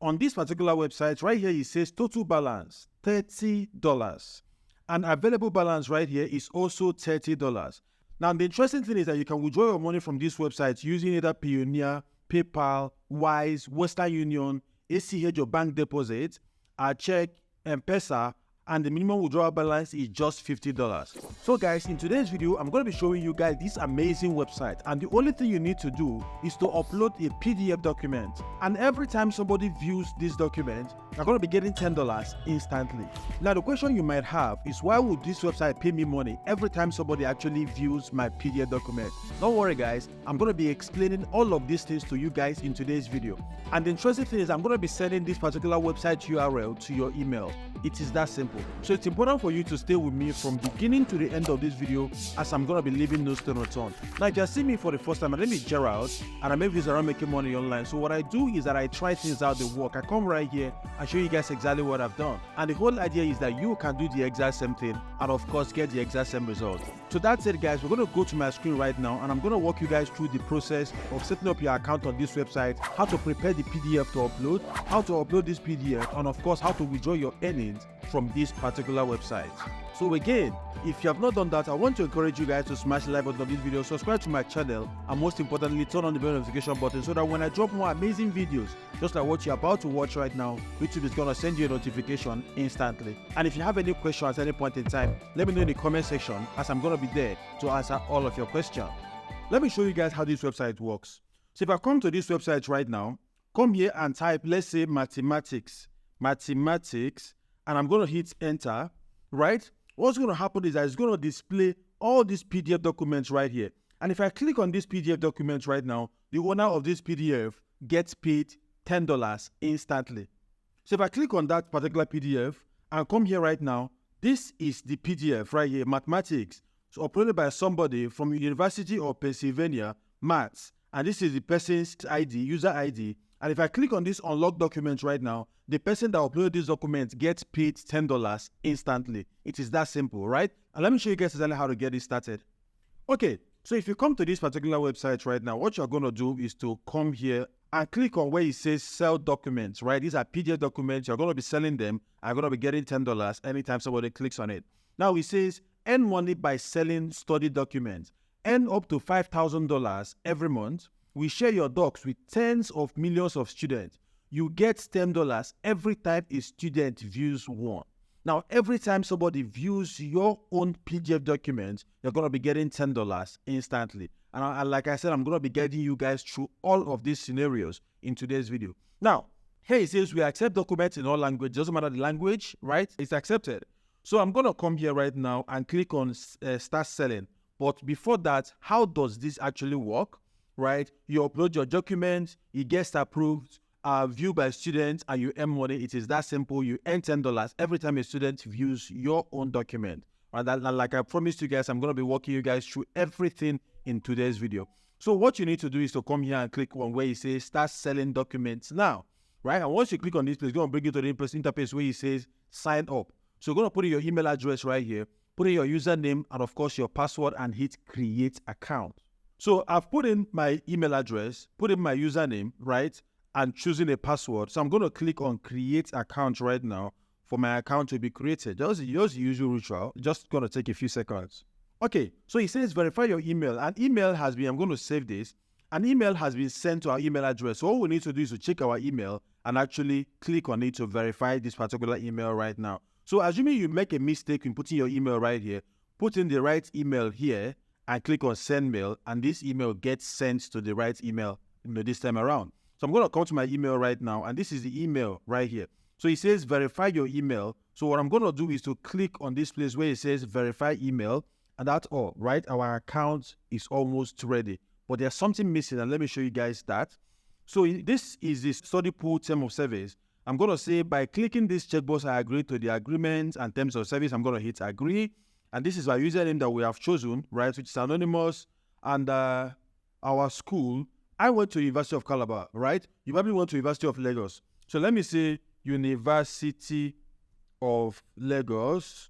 on this particular website right here, it says total balance $30, and available balance right here is also $30. Now, the interesting thing is that you can withdraw your money from this website using either Payoneer, PayPal, Wise, Western Union, ACH or bank deposit, a check, M-Pesa, and the minimum withdrawal balance is just $50. So guys, in today's video, I'm going to be showing you guys this amazing website, and the only thing you need to do is to upload a PDF document, and every time somebody views this document, you're going to be getting $10 instantly. Now the question you might have is, why would this website pay me money every time somebody actually views my PDF document? Don't worry guys, I'm going to be explaining all of these things to you guys in today's video. And the interesting thing is, I'm going to be sending this particular website URL to your email. It is that simple. So it's important for you to stay with me from beginning to the end of this video, as I'm going to be leaving no stone unturned. Now, if you're seeing me for the first time, my name is Gerald, and I make videos around making money online. So what I do is that I try things out, they work. I come right here and show you guys exactly what I've done. And the whole idea is that you can do the exact same thing and of course get the exact same result. So that's it guys, we're going to go to my screen right now, and I'm going to walk you guys through the process of setting up your account on this website, how to prepare the PDF to upload, how to upload this PDF, and of course how to withdraw your earnings from this particular website. So again, if you have not done that, I want to encourage you guys to smash the like button on this video, subscribe to my channel, and most importantly, turn on the bell notification button so that when I drop more amazing videos, just like what you're about to watch right now, YouTube is going to send you a notification instantly. And if you have any questions at any point in time, let me know in the comment section, as I'm going to be there to answer all of your questions. Let me show you guys how this website works. So if I come to this website right now, come here and type, let's say mathematics, and I'm going to hit enter, right? What's going to happen is that it's going to display all these PDF documents right here. And if I click on this PDF document right now, the owner of this PDF gets paid $10 instantly. So if I click on that particular PDF and come here right now, this is the PDF right here, mathematics. So uploaded by somebody from University of Pennsylvania, Maths. And this is the person's ID, user ID. And if I click on this unlock document right now, the person that uploaded this document gets paid $10 instantly. It is that simple, right? And let me show you guys exactly how to get it started. Okay, so if you come to this particular website right now, what you're going to do is to come here and click on where it says sell documents, right? These are PDF documents. You're going to be selling them. I'm going to be getting $10 anytime somebody clicks on it. Now it says earn money by selling study documents. Earn up to $5,000 every month. We share your docs with tens of millions of students. You get $10 every time a student views one. Now, every time somebody views your own PDF document, you're going to be getting $10 instantly. And like I said, I'm going to be guiding you guys through all of these scenarios in today's video. Now, here it says we accept documents in all languages. Doesn't matter the language, right? It's accepted. So I'm going to come here right now and click on start selling. But before that, how does this actually work? Right? You upload your document, it gets approved, viewed by students, and you earn money. It is that simple. You earn $10 every time a student views your own document. And like I promised you guys, I'm going to be walking you guys through everything in today's video. So what you need to do is to come here and click on where it says start selling documents now, right? And once you click on this, it's going to bring you to the interface where it says sign up. So you're going to put in your email address right here, put in your username, and of course your password, and hit create account. So I've put in my email address, put in my username, right, and choosing a password. So I'm going to click on create account right now for my account to be created. Just the usual ritual, just going to take a few seconds. Okay, so it says verify your email. An email has been, I'm going to save this. An email has been sent to our email address. So all we need to do is to check our email and actually click on it to verify this particular email right now. So assuming you make a mistake in putting your email right here, put in the right email here, and click on send mail, and this email gets sent to the right email this time around. So I'm going to come to my email right now, and this is the email right here. So it says verify your email. So what I'm going to do is to click on this place where it says verify email, and that's all, right? Our account is almost ready, but there's something missing, and let me show you guys that. So this is the study pool term of service. I'm going to say by clicking this checkbox, I agree to the agreement and terms of service. I'm going to hit agree. And this is our username that we have chosen, right, which is anonymous. And our school, I went to University of Calabar, right? You probably went to University of Lagos. So let me say University of Lagos,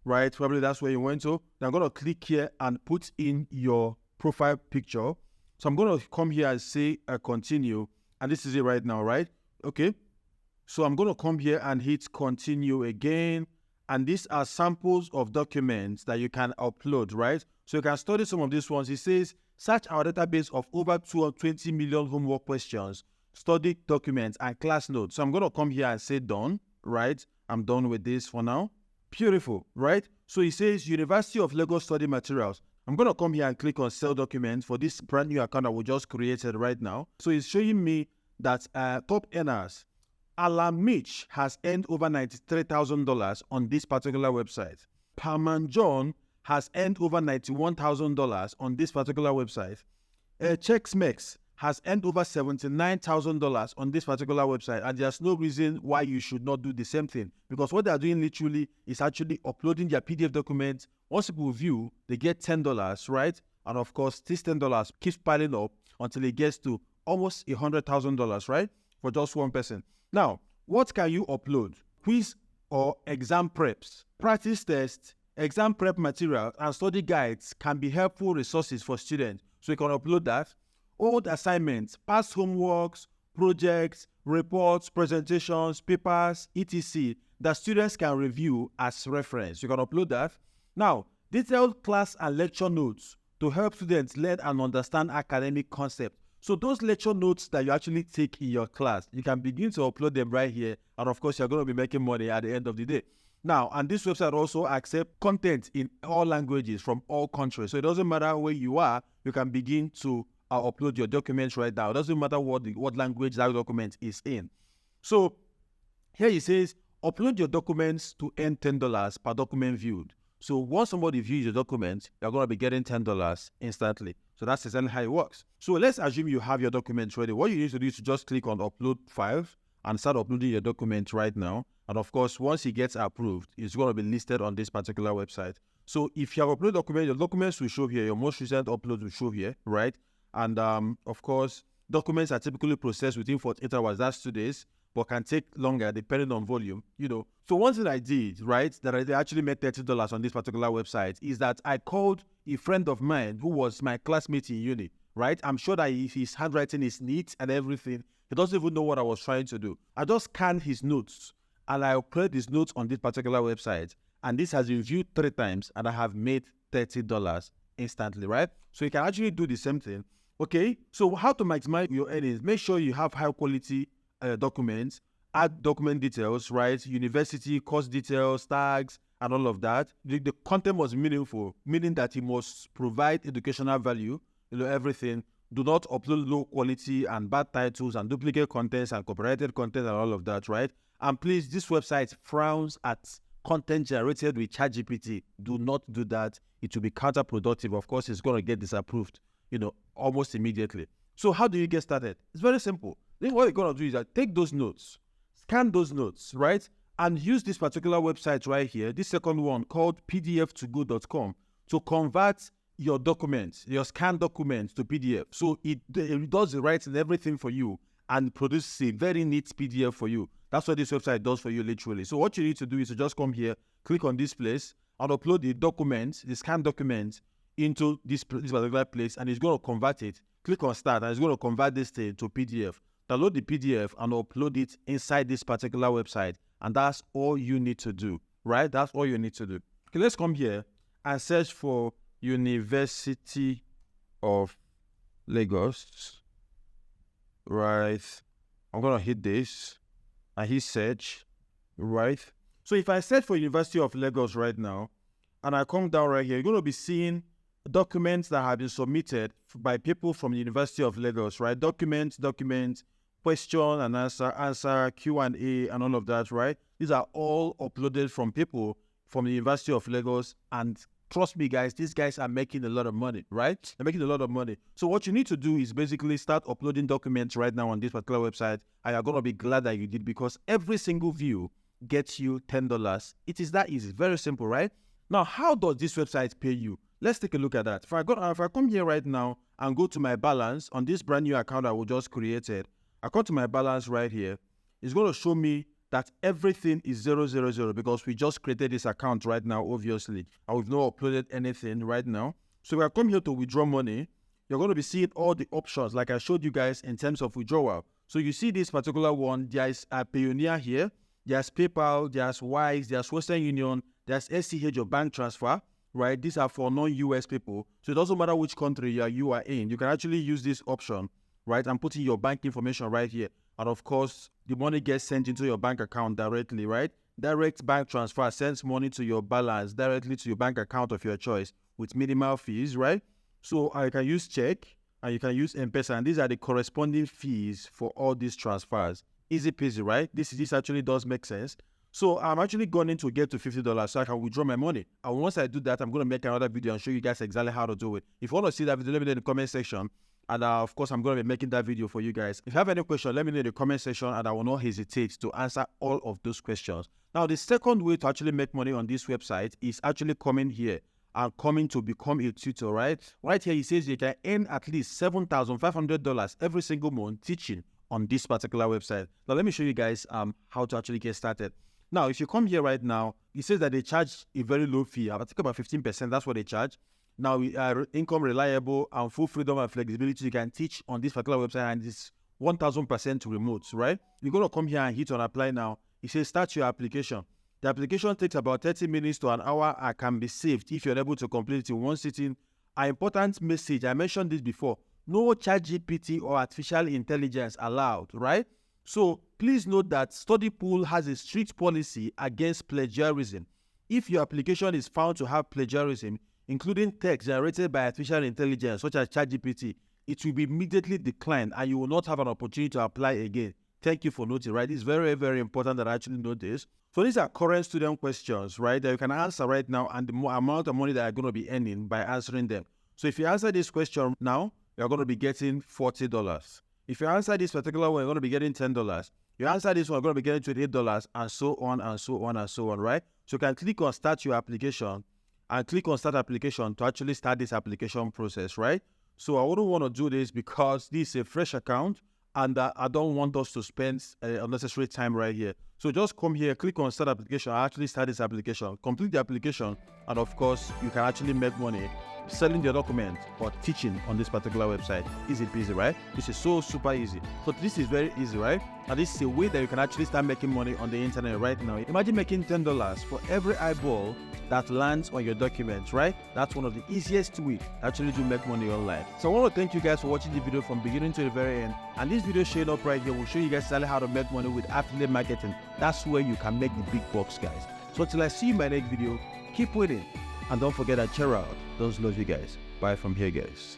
right? Probably that's where you went to. Now I'm going to click here and put in your profile picture. So I'm going to come here and say continue. And this is it right now, right? Okay. So I'm going to come here and hit continue again. And these are samples of documents that you can upload, right? So you can study some of these ones. It says, search our database of over 220 million homework questions, study documents, and class notes. So I'm going to come here and say done, right? I'm done with this for now. Beautiful, right? So it says University of Lagos study materials. I'm going to come here and click on sell documents for this brand new account that we just created right now. So it's showing me that top earners, Alan Mitch has earned over $93,000 on this particular website. Palman John has earned over $91,000 on this particular website. Checksmex has earned over $79,000 on this particular website, and there's no reason why you should not do the same thing, because what they're doing literally is actually uploading their PDF documents. Once people view, they get $10, right? And of course, this $10 keeps piling up until it gets to almost $100,000, right? For just one person. Now, what can you upload? Quiz or exam preps, practice tests, exam prep materials, and study guides can be helpful resources for students. So you can upload that. Old assignments, past homeworks, projects, reports, presentations, papers, etc. that students can review as reference. You can upload that. Now, detailed class and lecture notes to help students learn and understand academic concepts. So those lecture notes that you actually take in your class, you can begin to upload them right here. And of course, you're going to be making money at the end of the day. Now, and this website also accepts content in all languages from all countries. So it doesn't matter where you are, you can begin to upload your documents right now. It doesn't matter what language that document is in. So here it says, upload your documents to earn $10 per document viewed. So once somebody views your document, you're going to be getting $10 instantly. So that's exactly how it works. So let's assume you have your documents ready. What you need to do is to just click on upload file and start uploading your document right now. And of course, once it gets approved, it's going to be listed on this particular website. So if you have uploaded documents, your documents will show here. Your most recent upload will show here, right? And of course, documents are typically processed within 48 hours. That's 2 days, but can take longer depending on volume, you know. So one thing I did, right, that I actually made $30 on this particular website is that I called a friend of mine who was my classmate in uni, right? I'm sure that if his handwriting is neat and everything, he doesn't even know what I was trying to do. I just scanned his notes and I uploaded his notes on this particular website. And this has been viewed 3 times and I have made $30 instantly, right? So you can actually do the same thing. Okay, so how to maximize your earnings? Make sure you have high quality documents, add document details, right? University, course details, tags, and all of that. The content must be meaningful, meaning that it must provide educational value, you know, everything. Do not upload low quality and bad titles and duplicate contents and copyrighted content and all of that, right? And please, this website frowns at content generated with ChatGPT. Do not do that. It will be counterproductive. Of course, it's going to get disapproved, you know, almost immediately. So how do you get started? It's very simple. Then what you're going to do is that take those notes, scan those notes, right? And use this particular website right here, this second one called pdf2go.com, to convert your documents, your scanned documents to PDF. So it does the writing and everything for you and produces a very neat PDF for you. That's what this website does for you literally. So what you need to do is to just come here, click on this place, and upload the document, the scanned document, into this particular place, and it's going to convert it. Click on start and it's going to convert this thing to PDF. Download the PDF and upload it inside this particular website, and that's all you need to do, right? That's all you need to do. Okay, let's come here and search for University of Lagos, right? I'm going to hit this and hit search, right? So if I search for University of Lagos right now and I come down right here, you're going to be seeing documents that have been submitted by people from the University of Lagos, right? Documents, question and answer, Q&A, and all of that, right? These are all uploaded from people from the University of Lagos, and trust me, guys, these guys are making a lot of money, right? They're making a lot of money. So what you need to do is basically start uploading documents right now on this particular website, and you're going to be glad that you did, because every single view gets you $10. It is that easy. Very simple, right? Now, how does this website pay you? Let's take a look at that. If I come here right now and go to my balance on this brand new account I we just created, I come to my balance right here. It's going to show me that everything is 000 because we just created this account right now, obviously, and we've not uploaded anything right now. So when I come here to withdraw money, you're going to be seeing all the options like I showed you guys in terms of withdrawal. So you see this particular one, there is a Payoneer here, there's PayPal, there's Wise, there's Western Union, there's SCH or bank transfer, right? These are for non-US people. So it doesn't matter which country you are in. You can actually use this option, right? And put in your bank information right here. And of course, the money gets sent into your bank account directly, right? Direct bank transfer sends money to your balance directly to your bank account of your choice with minimal fees, right? So I can use check and you can use M-Pesa, and these are the corresponding fees for all these transfers. Easy peasy, right? This actually does make sense. So I'm actually going to get to $50 so I can withdraw my money. And once I do that, I'm going to make another video and show you guys exactly how to do it. If you want to see that video, let me know in the comment section. And of course, I'm going to be making that video for you guys. If you have any question, let me know in the comment section and I will not hesitate to answer all of those questions. Now, the second way to actually make money on this website is actually coming here and coming to become a tutor, right? Right here, it says you can earn at least $7,500 every single month teaching on this particular website. Now, let me show you guys how to actually get started. Now, if you come here right now, it says that they charge a very low fee. I think about 15%, that's what they charge. Now, income reliable and full freedom and flexibility. You can teach on this particular website and it's 1000% remote, right? You're going to come here and hit on apply now. It says start your application. The application takes about 30 minutes to an hour and can be saved if you're able to complete it in one sitting. An important message, I mentioned this before, no ChatGPT or artificial intelligence allowed, right? So please note that StudyPool has a strict policy against plagiarism. If your application is found to have plagiarism, including text generated by artificial intelligence such as ChatGPT, it will be immediately declined and you will not have an opportunity to apply again. Thank you for noting, right? It's very, very important that I actually know this. So these are current student questions, right, that you can answer right now and the amount of money that you're going to be earning by answering them. So if you answer this question now, you're going to be getting $40. If you answer this particular one, you're going to be getting $10. You answer this one, you're going to be getting $28 and so on and so on and so on, right? So you can click on start your application and click on start application to actually start this application process, right? So I wouldn't want to do this because this is a fresh account and I don't want us to spend unnecessary time right here. So just come here, click on start application, actually start this application, complete the application, and of course, you can actually make money selling your document or teaching on this particular website. Easy peasy, right? This is so super easy. So this is very easy, right? And this is a way that you can actually start making money on the internet right now. Imagine making $10 for every eyeball that lands on your document, right? That's one of the easiest ways to actually do make money online. So I want to thank you guys for watching the video from beginning to the very end. And this video showing up right here will show you guys exactly how to make money with affiliate marketing. That's where you can make the big bucks, guys. So until I see you in my next video, keep winning. And don't forget that check out those love you guys. Bye from here, guys.